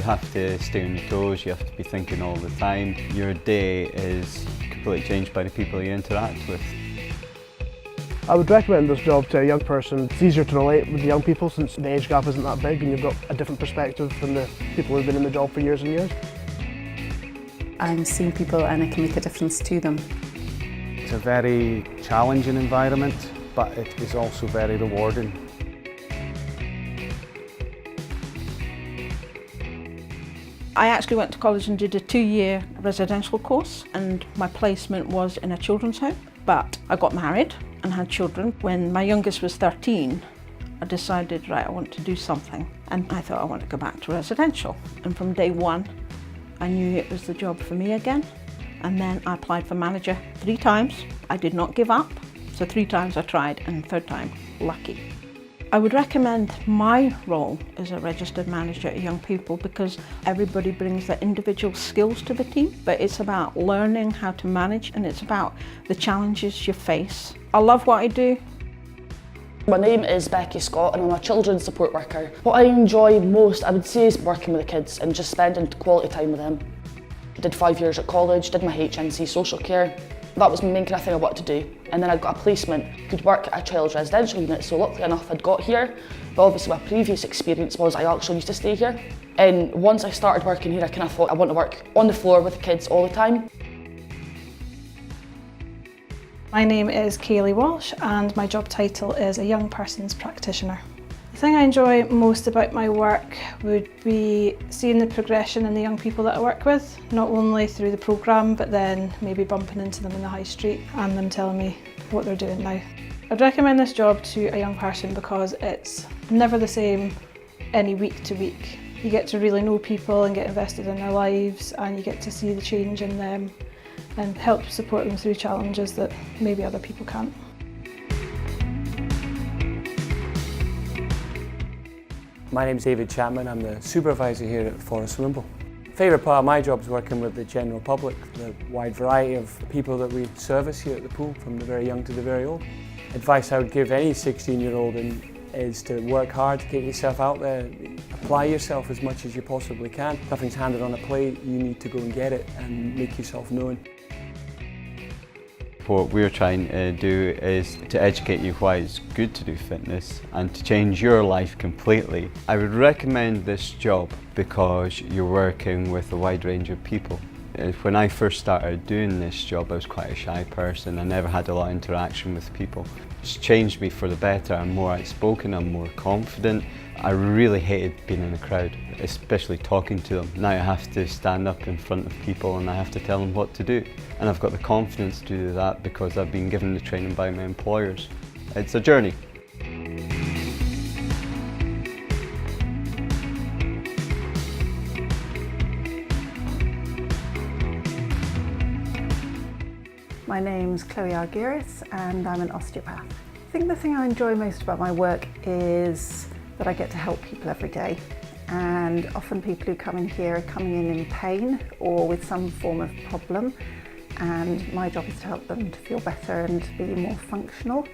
have to stay on your toes, you have to be thinking all the time. Your day is completely changed by the people you interact with. I would recommend this job to a young person. It's easier to relate with the young people since the age gap isn't that big and you've got a different perspective than the people who've been in the job for years and years. I'm seeing people and I can make a difference to them. It's a very challenging environment, but it is also very rewarding. I actually went to college and did a 2-year residential course, and my placement was in a children's home. But I got married and had children. When my youngest was 13, I decided, right, I want to do something. And I thought I want to go back to residential. And from day one, I knew it was the job for me again. And then I applied for manager 3 times. I did not give up. So 3 times I tried, and 3rd time, lucky. I would recommend my role as a registered manager to young people because everybody brings their individual skills to the team, but it's about learning how to manage and it's about the challenges you face. I love what I do. My name is Becky Scott and I'm a children's support worker. What I enjoy most, I would say, is working with the kids and just spending quality time with them. I did 5 years at college, did my HNC social care. That was the main kind of thing I wanted to do. And then I got a placement, could work at a child's residential unit, so luckily enough I'd got here. But obviously my previous experience was I actually used to stay here. And once I started working here, I kind of thought I want to work on the floor with the kids all the time. My name is Kaylee Walsh and my job title is a young person's practitioner. The thing I enjoy most about my work would be seeing the progression in the young people that I work with, not only through the programme but then maybe bumping into them in the high street and them telling me what they're doing now. I'd recommend this job to a young person because it's never the same any week to week. You get to really know people and get invested in their lives and you get to see the change in them and help support them through challenges that maybe other people can't. My name's David Chapman, I'm the supervisor here at Forest Swimming Pool. Favourite part of my job is working with the general public, the wide variety of people that we service here at the pool, from the very young to the very old. Advice I would give any 16-year-old is to work hard, to get yourself out there, apply yourself as much as you possibly can. Nothing's handed on a plate, you need to go and get it and make yourself known. What we're trying to do is to educate you why it's good to do fitness and to change your life completely. I would recommend this job because you're working with a wide range of people. When I first started doing this job, I was quite a shy person. I never had a lot of interaction with people. It's changed me for the better. I'm more outspoken, I'm more confident. I really hated being in a crowd, especially talking to them. Now I have to stand up in front of people and I have to tell them what to do. And I've got the confidence to do that because I've been given the training by my employers. It's a journey. My name's Chloe Argyris and I'm an osteopath. I think the thing I enjoy most about my work is that I get to help people every day. And often people who come in here are coming in pain or with some form of problem. And my job is to help them to feel better and to be more functional.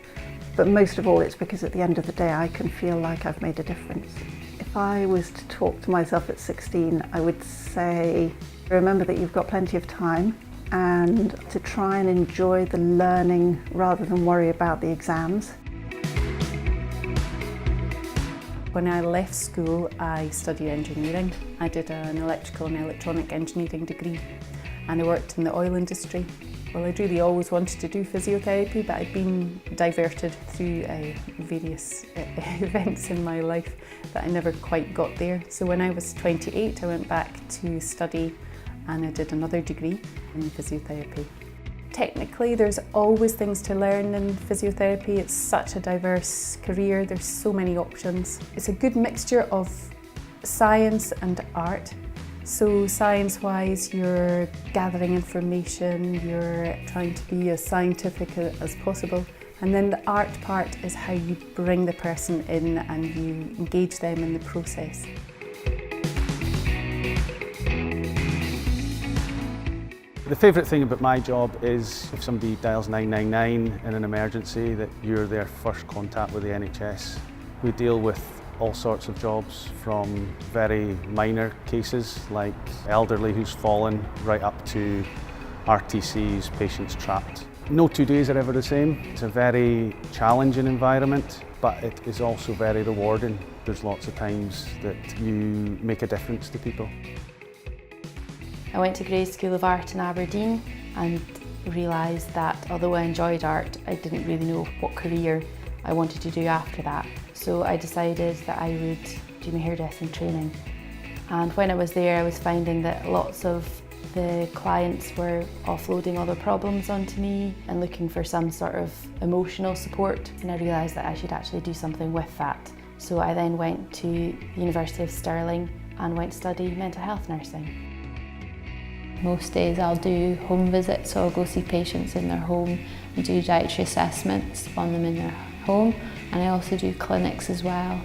But most of all, it's because at the end of the day, I can feel like I've made a difference. If I was to talk to myself at 16, I would say, remember that you've got plenty of time and to try and enjoy the learning rather than worry about the exams. When I left school, I studied engineering. I did an electrical and electronic engineering degree and I worked in the oil industry. Well, I'd really always wanted to do physiotherapy, but I'd been diverted through various events in my life that I never quite got there. So when I was 28, I went back to study and I did another degree in physiotherapy. Technically, there's always things to learn in physiotherapy. It's such a diverse career, there's so many options. It's a good mixture of science and art. So science-wise, you're gathering information, you're trying to be as scientific as possible. And then the art part is how you bring the person in and you engage them in the process. The favourite thing about my job is if somebody dials 999 in an emergency, that you're their first contact with the NHS. We deal with all sorts of jobs, from very minor cases like elderly who's fallen, right up to RTCs, patients trapped. No 2 days are ever the same. It's a very challenging environment, but it is also very rewarding. There's lots of times that you make a difference to people. I went to Moray Skills of Art in Aberdeen and realised that although I enjoyed art, I didn't really know what career I wanted to do after that. So I decided that I would do my hairdressing training. And when I was there, I was finding that lots of the clients were offloading all their problems onto me and looking for some sort of emotional support. And I realised that I should actually do something with that. So I then went to the University of Stirling and went to study mental health nursing. Most days I'll do home visits, so I'll go see patients in their home and do dietary assessments on them in their home. And I also do clinics as well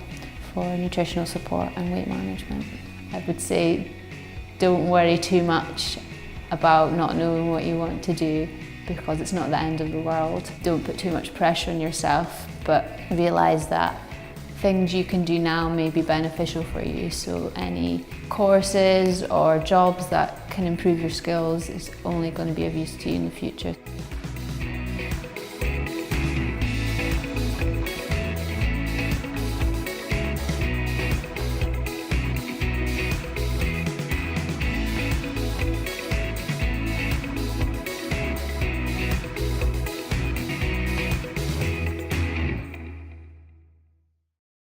for nutritional support and weight management. I would say don't worry too much about not knowing what you want to do, because it's not the end of the world. Don't put too much pressure on yourself, but realise that things you can do now may be beneficial for you. So any courses or jobs that can improve your skills is only going to be of use to you in the future.